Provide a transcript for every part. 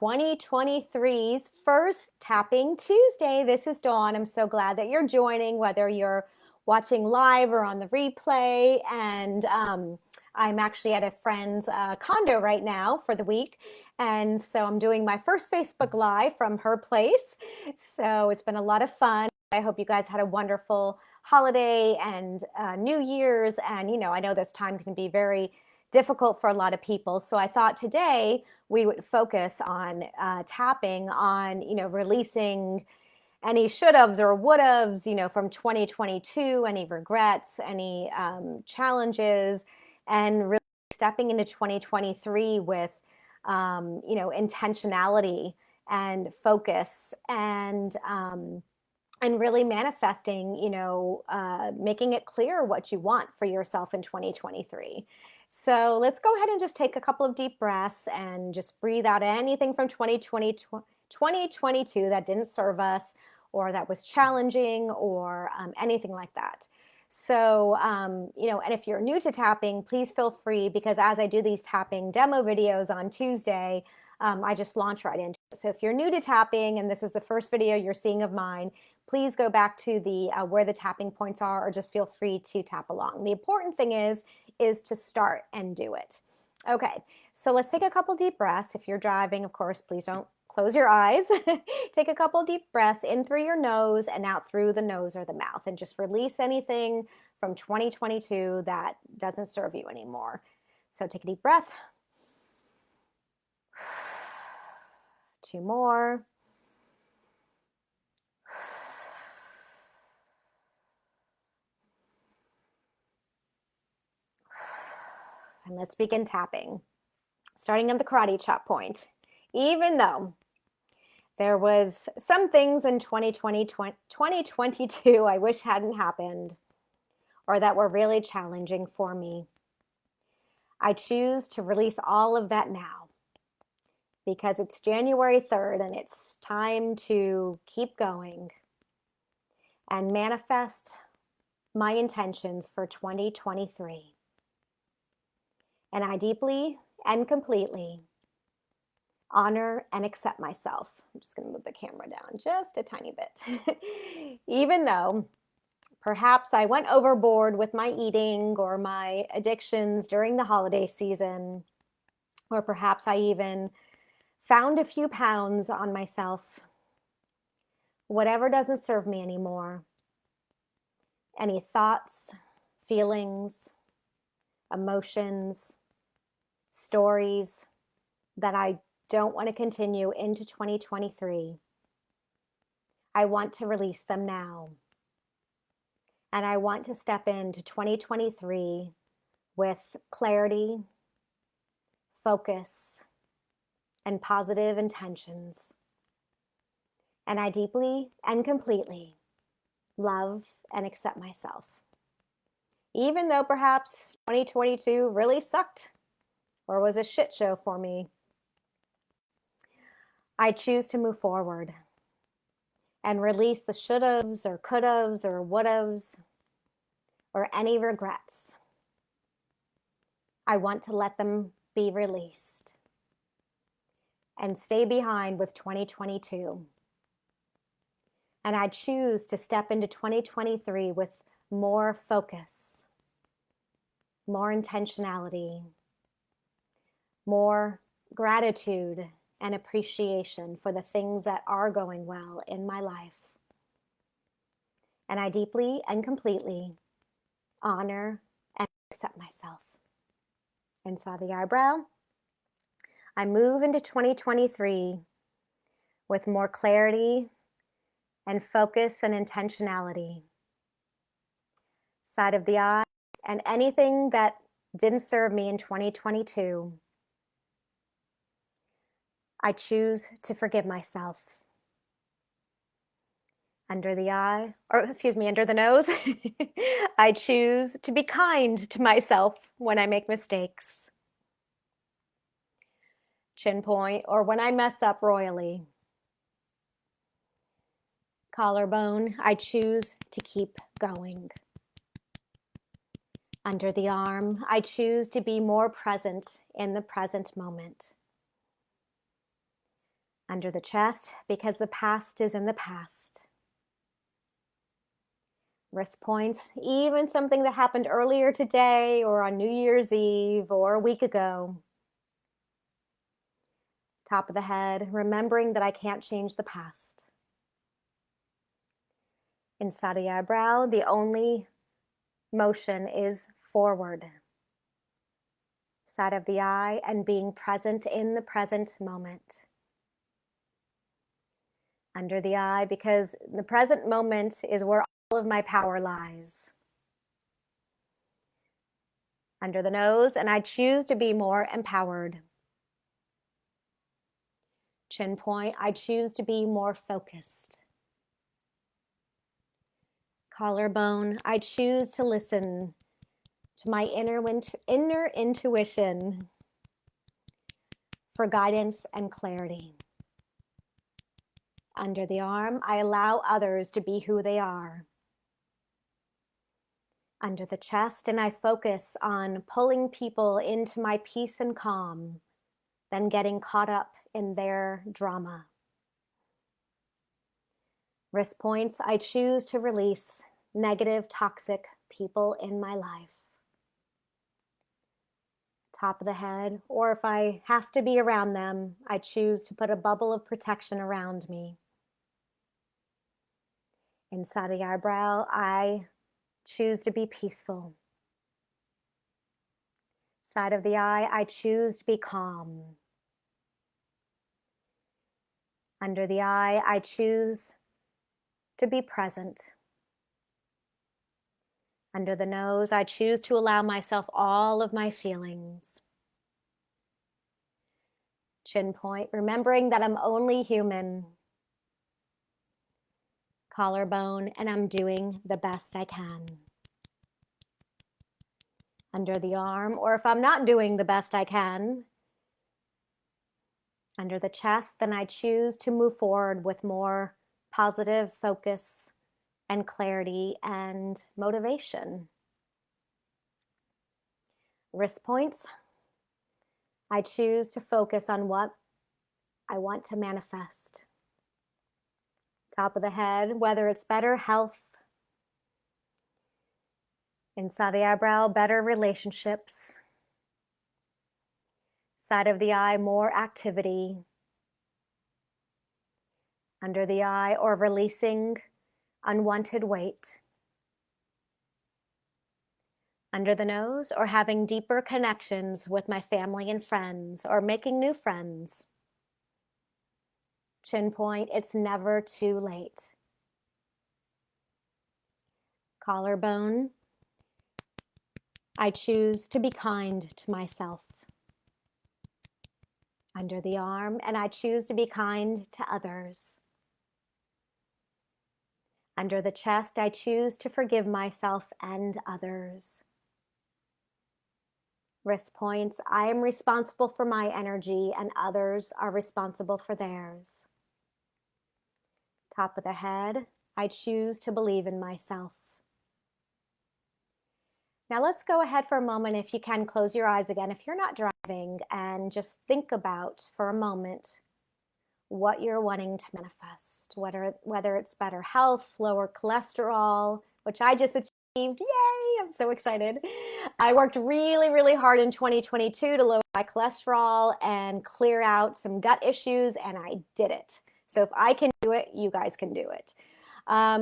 2023's first Tapping Tuesday. This is Dawn. I'm so glad that you're joining, whether you're watching live or on the replay. And I'm actually at a friend's condo right now for the week. And so I'm doing my first Facebook Live from her place. So it's been a lot of fun. I hope you guys had a wonderful holiday and New Year's. And, I know this time can be very difficult for a lot of people. So I thought today we would focus on tapping on, releasing any should-haves or would-haves, from 2022, any regrets, any challenges, and really stepping into 2023 with, intentionality and focus and really manifesting, making it clear what you want for yourself in 2023. So let's go ahead and just take a couple of deep breaths and just breathe out anything from 2022 that didn't serve us or that was challenging or anything like that. So, and if you're new to tapping, please feel free, because as I do these tapping demo videos on Tuesday, I just launch right into it. So if you're new to tapping and this is the first video you're seeing of mine, please go back to the where the tapping points are, or just feel free to tap along. The important thing is to start and do it. Okay, so let's take a couple deep breaths. If you're driving, of course, please don't close your eyes. Take a couple deep breaths in through your nose and out through the nose or the mouth, and just release anything from 2022 that doesn't serve you anymore. So take a deep breath. 2 more. And let's begin tapping, starting at the karate chop point. Even though there was some things in 2022 I wish hadn't happened, or that were really challenging for me, I choose to release all of that now, because it's January 3rd and it's time to keep going and manifest my intentions for 2023. And I deeply and completely honor and accept myself. I'm just going to move the camera down just a tiny bit. Even though perhaps I went overboard with my eating or my addictions during the holiday season, or perhaps I even found a few pounds on myself, whatever doesn't serve me anymore, any thoughts, feelings, emotions, stories that I don't want to continue into 2023, I want to release them now. And I want to step into 2023 with clarity, focus, and positive intentions. And I deeply and completely love and accept myself. Even though perhaps 2022 really sucked or was a shit show for me, I choose to move forward and release the should-haves or could-haves or would-haves or any regrets. I want to let them be released and stay behind with 2022. And I choose to step into 2023 with more focus, more intentionality, more gratitude and appreciation for the things that are going well in my life. And I deeply and completely honor and accept myself. Inside the eyebrow, I move into 2023 with more clarity and focus and intentionality. Side of the eye, and anything that didn't serve me in 2022, I choose to forgive myself. Under the eye, under the nose, I choose to be kind to myself when I make mistakes. Chin point, or when I mess up royally. Collarbone, I choose to keep going. Under the arm, I choose to be more present in the present moment. Under the chest, because the past is in the past. Wrist points, even something that happened earlier today or on New Year's Eve or a week ago. Top of the head, remembering that I can't change the past. Inside the eyebrow, the only motion is forward. Side of the eye, and being present in the present moment. Under the eye, because the present moment is where all of my power lies. Under the nose, and I choose to be more empowered. Chin point, I choose to be more focused. Collarbone, I choose to listen to my inner intuition for guidance and clarity. Under the arm, I allow others to be who they are. Under the chest, and I focus on pulling people into my peace and calm, than getting caught up in their drama. Wrist points, I choose to release negative, toxic people in my life. Top of the head, or if I have to be around them, I choose to put a bubble of protection around me. Inside the eyebrow, I choose to be peaceful. Side of the eye, I choose to be calm. Under the eye, I choose to be present. Under the nose, I choose to allow myself all of my feelings. Chin point, remembering that I'm only human. Collarbone, and I'm doing the best I can. Under the arm, or if I'm not doing the best I can, under the chest, then I choose to move forward with more positive focus and clarity and motivation. Wrist points, I choose to focus on what I want to manifest. Top of the head, whether it's better health, inside the eyebrow, better relationships, side of the eye, more activity, under the eye, or releasing unwanted weight. Under the nose, or having deeper connections with my family and friends, or making new friends. Chin point, it's never too late. Collarbone, I choose to be kind to myself. Under the arm, and I choose to be kind to others. Under the chest, I choose to forgive myself and others. Wrist points, I am responsible for my energy and others are responsible for theirs. Top of the head, I choose to believe in myself. Now let's go ahead for a moment, if you can, close your eyes again. If you're not driving, and just think about for a moment what you're wanting to manifest, whether it's better health, lower cholesterol, which I just achieved. Yay, I'm so excited. I worked really, really hard in 2022 to lower my cholesterol and clear out some gut issues, and I did it. So if I can do it, you guys can do it.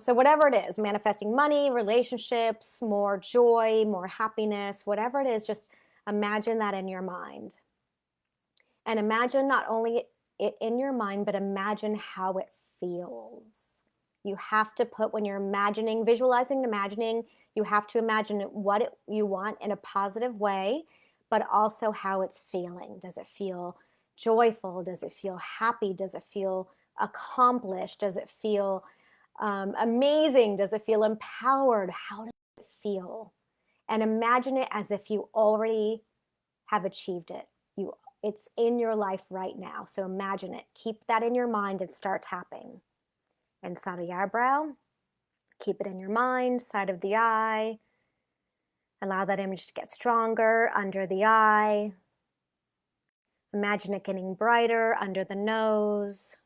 So whatever it is, manifesting money, relationships, more joy, more happiness, whatever it is, just imagine that in your mind. And imagine not only it in your mind, but imagine how it feels. You have to put, when you're imagining, visualizing, imagining, you have to imagine what you want in a positive way, but also how it's feeling. Does it feel joyful? Does it feel happy? Does it feel accomplished? Does it feel amazing? Does it feel empowered? How does it feel? And imagine it as if you already have achieved it. It's in your life right now. So imagine it. Keep that in your mind and start tapping. Inside the eyebrow, keep it in your mind. Side of the eye, allow that image to get stronger. Under the eye, Imagine it getting brighter under the nose.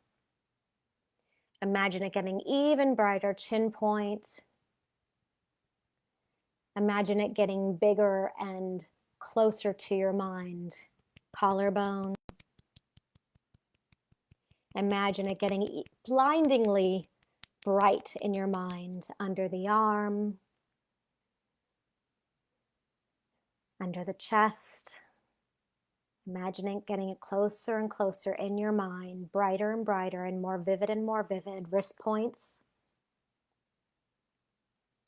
Imagine it getting even brighter, chin point. Imagine it getting bigger and closer to your mind, collarbone. Imagine it getting blindingly bright in your mind, under the arm, under the chest. Imagine it getting it closer and closer in your mind, brighter and brighter and more vivid, wrist points.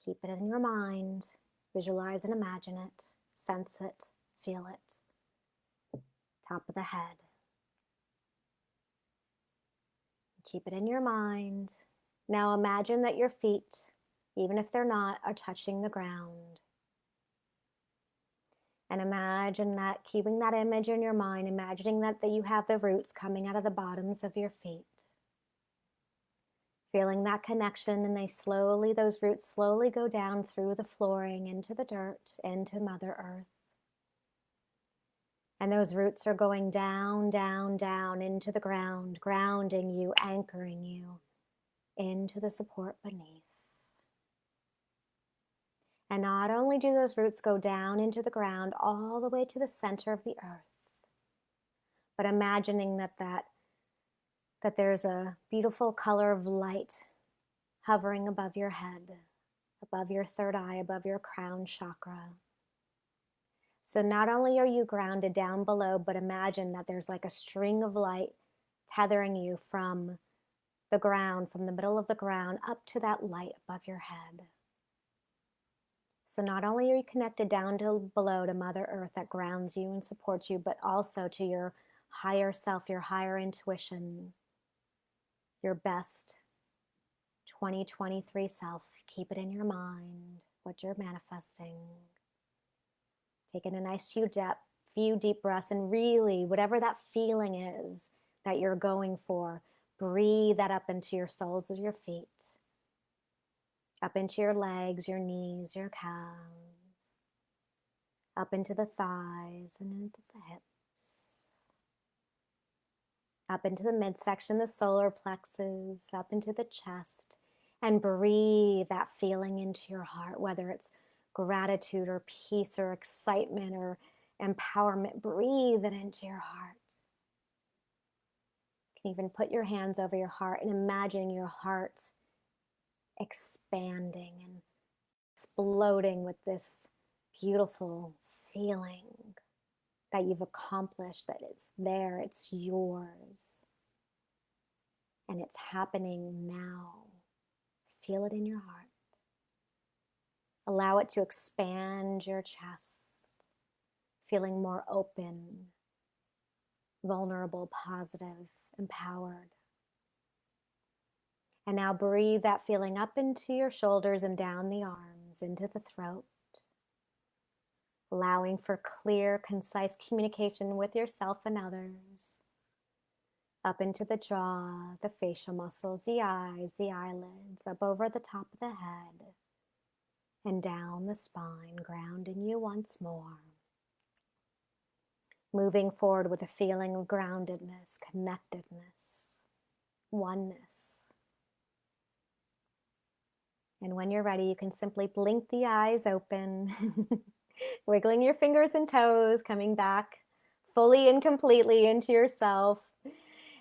Keep it in your mind. Visualize and imagine it. Sense it. Feel it. Top of the head. Keep it in your mind. Now imagine that your feet, even if they're not, are touching the ground. And imagine that, keeping that image in your mind, imagining that you have the roots coming out of the bottoms of your feet. Feeling that connection, and those roots slowly go down through the flooring, into the dirt, into Mother Earth. And those roots are going down, down, down into the ground, grounding you, anchoring you into the support beneath. And not only do those roots go down into the ground all the way to the center of the earth, but imagining that there's a beautiful color of light hovering above your head, above your third eye, above your crown chakra. So not only are you grounded down below, but imagine that there's like a string of light tethering you from the ground, from the middle of the ground, up to that light above your head. So not only are you connected down to below to Mother Earth that grounds you and supports you, but also to your higher self, your higher intuition, your best 2023 self. Keep it in your mind, what you're manifesting. Taking a nice few deep breaths, and really, whatever that feeling is that you're going for, breathe that up into your soles of your feet, up into your legs, your knees, your calves, up into the thighs and into the hips, up into the midsection, the solar plexus, up into the chest, and breathe that feeling into your heart, whether it's gratitude or peace or excitement or empowerment. Breathe it into your heart. You can even put your hands over your heart and imagine your heart expanding and exploding with this beautiful feeling that you've accomplished, that it's there, it's yours, and it's happening now. Feel it in your heart. Allow it to expand your chest, feeling more open, vulnerable, positive, empowered. And now breathe that feeling up into your shoulders and down the arms, into the throat, allowing for clear, concise communication with yourself and others. Up into the jaw, the facial muscles, the eyes, the eyelids, up over the top of the head, and down the spine, grounding you once more. Moving forward with a feeling of groundedness, connectedness, oneness. And when you're ready, you can simply blink the eyes open, wiggling your fingers and toes, coming back fully and completely into yourself.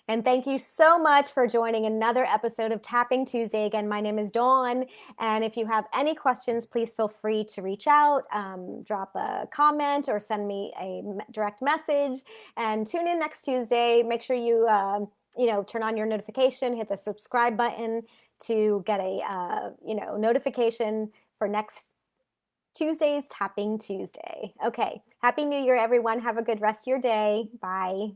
And thank you so much for joining another episode of Tapping Tuesday. Again, my name is Dawn. And if you have any questions, please feel free to reach out, drop a comment, or send me a direct message. And tune in next Tuesday. Make sure you turn on your notification, hit the subscribe button to get a notification for next Tuesday's Tapping Tuesday. Okay. Happy New Year, everyone. Have a good rest of your day. Bye.